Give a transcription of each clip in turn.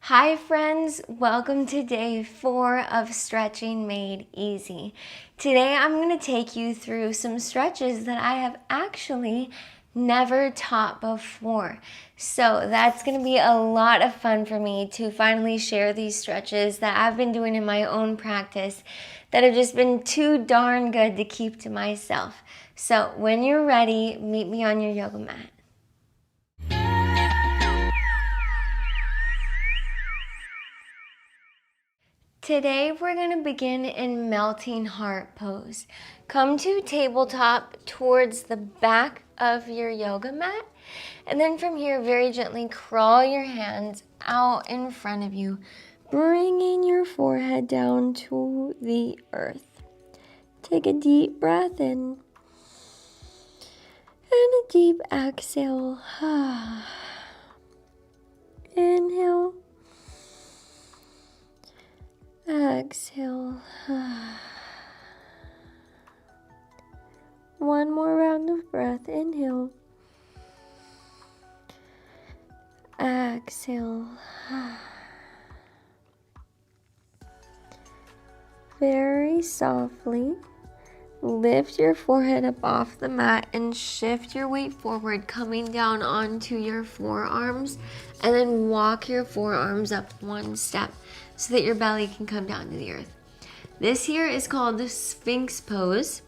Hi friends, welcome to day 4 of Stretching Made Easy. Today I'm going to take you through some stretches that I have actually never taught before. So that's going to be a lot of fun for me to finally share these stretches that I've been doing in my own practice that have just been too darn good to keep to myself. So when you're ready, meet me on your yoga mat. Today we're going to begin in melting heart pose. Come to tabletop towards the back of your yoga mat, and then from here very gently crawl your hands out in front of you, bringing your forehead down to the earth. Take a deep breath in and a deep exhale. Inhale. Exhale. One more round of breath. Inhale. Exhale. Very softly, lift your forehead up off the mat and shift your weight forward, coming down onto your forearms, and then walk your forearms up one step so that your belly can come down to the earth. This here is called the Sphinx pose.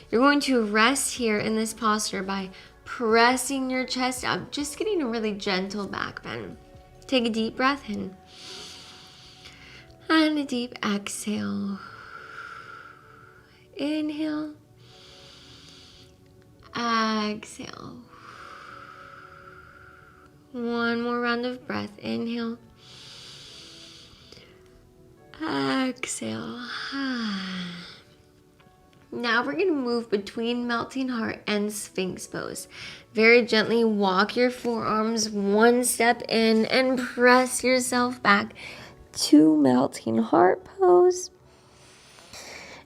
You're going to rest here in this posture by pressing your chest up, just getting a really gentle back bend. Take a deep breath in and a deep exhale. Inhale. Exhale. One more round of breath. Inhale. Exhale. Now we're going to move between melting heart and Sphinx pose. Very gently walk your forearms one step in and press yourself back to melting heart pose.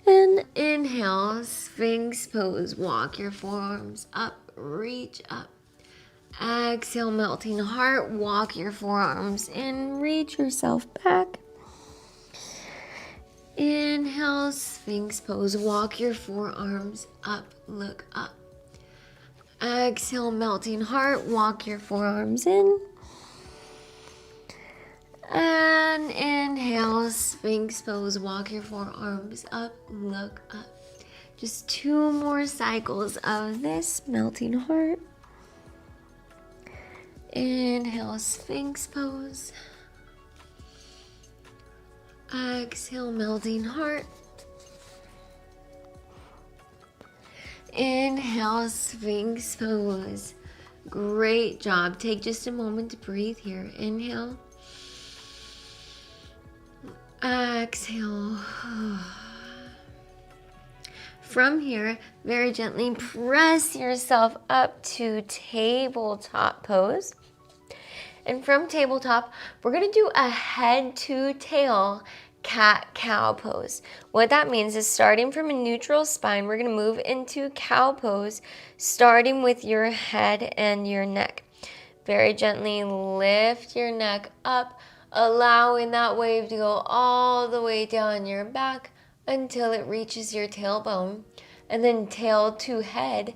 And inhale, Sphinx pose. Walk your forearms up, reach up. Exhale, melting heart. Walk your forearms in, reach yourself back. Inhale, Sphinx pose. Walk your forearms up, look up. Exhale, melting heart. Walk your forearms in. And inhale, Sphinx pose. Walk your forearms up, look up. Just 2 more cycles of this melting heart. Inhale, Sphinx pose. Exhale, melting heart. Inhale, Sphinx pose. Great job. Take just a moment to breathe here. Inhale. Exhale. From here, very gently press yourself up to tabletop pose. And from tabletop, we're going to do a head to tail cat-cow pose. What that means is starting from a neutral spine, we're going to move into cow pose, starting with your head and your neck. Very gently lift your neck up, allowing that wave to go all the way down your back until it reaches your tailbone. And then tail to head,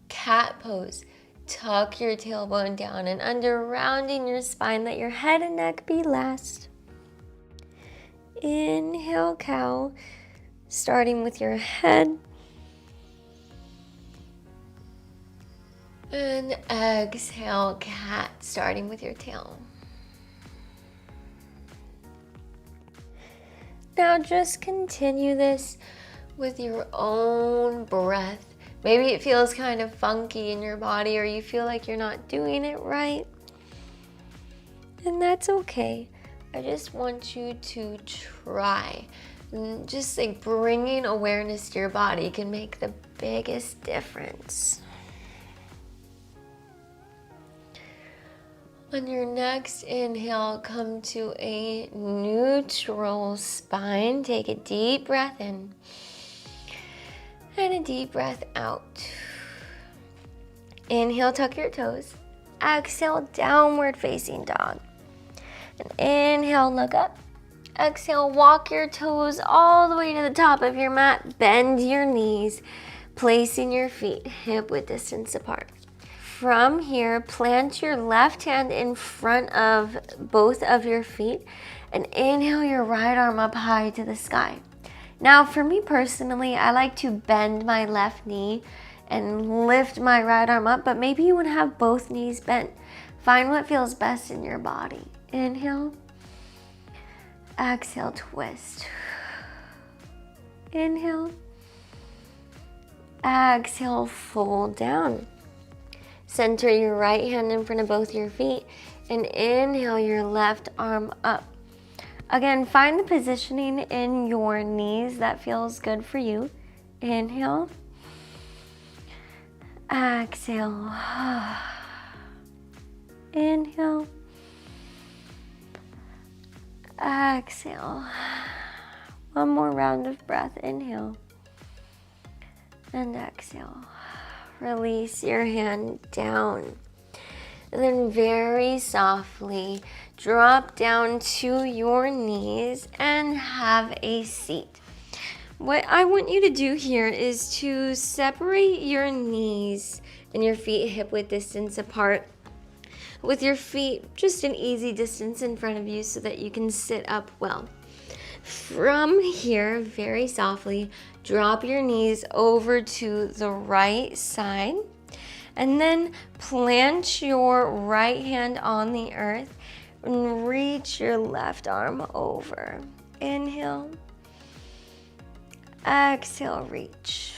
cat pose. Tuck your tailbone down and under, rounding your spine. Let your head and neck be last. Inhale, cow, starting with your head. And exhale, cat, starting with your tail. Now just continue this with your own breath. Maybe it feels kind of funky in your body, or you feel like you're not doing it right. And that's okay. I just want you to try. And just like bringing awareness to your body can make the biggest difference. On your next inhale, come to a neutral spine. Take a deep breath in. And a deep breath out. Inhale, tuck your toes. Exhale, downward facing dog. And inhale, look up. Exhale, walk your toes all the way to the top of your mat. Bend your knees, placing your feet hip-width distance apart. From here, plant your left hand in front of both of your feet and inhale your right arm up high to the sky. Now, for me personally, I like to bend my left knee and lift my right arm up, but maybe you want to have both knees bent. Find what feels best in your body. Inhale. Exhale, twist. Inhale. Exhale, fold down. Center your right hand in front of both your feet and inhale your left arm up. Again, find the positioning in your knees that feels good for you. Inhale. Exhale. Inhale. Exhale. One more round of breath. Inhale. And exhale. Release your hand down. And then very softly drop down to your knees and have a seat. What I want you to do here is to separate your knees and your feet hip-width distance apart, with your feet just an easy distance in front of you so that you can sit up well. From here, very softly, drop your knees over to the right side and then plant your right hand on the earth and reach your left arm over. Inhale. Exhale, reach.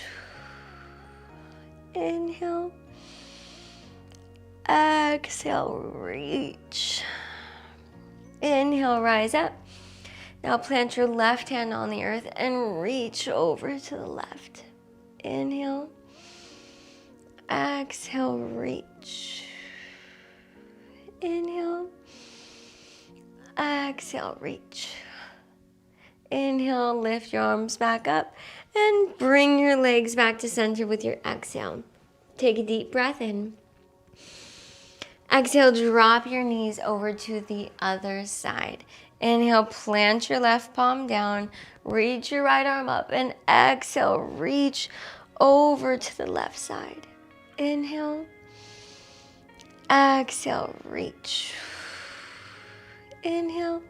Inhale. Exhale, reach. Inhale, rise up. Now plant your left hand on the earth and reach over to the left. Inhale. Exhale, reach. Inhale. Exhale, reach. Inhale, lift your arms back up and bring your legs back to center with your exhale. Take a deep breath in. Exhale, drop your knees over to the other side. Inhale, plant your left palm down, reach your right arm up, and exhale, reach over to the left side. Inhale. Exhale, reach. Inhale.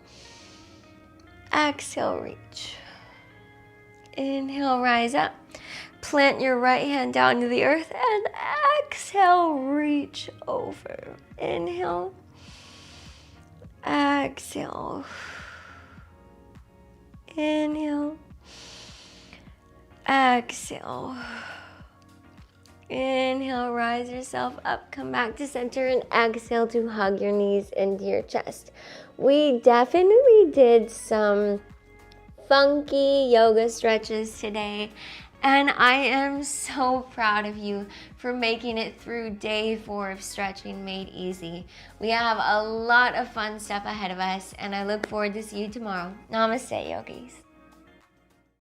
Exhale, reach. Inhale, rise up. Plant your right hand down to the earth and exhale, reach over. Inhale. Exhale. Inhale. Exhale. Inhale, rise yourself up, come back to center, and exhale to hug your knees into your chest. We definitely did some funky yoga stretches today, and I am so proud of you for making it through day 4 of Stretching Made Easy. We have a lot of fun stuff ahead of us, and I look forward to see you tomorrow. Namaste, yogis.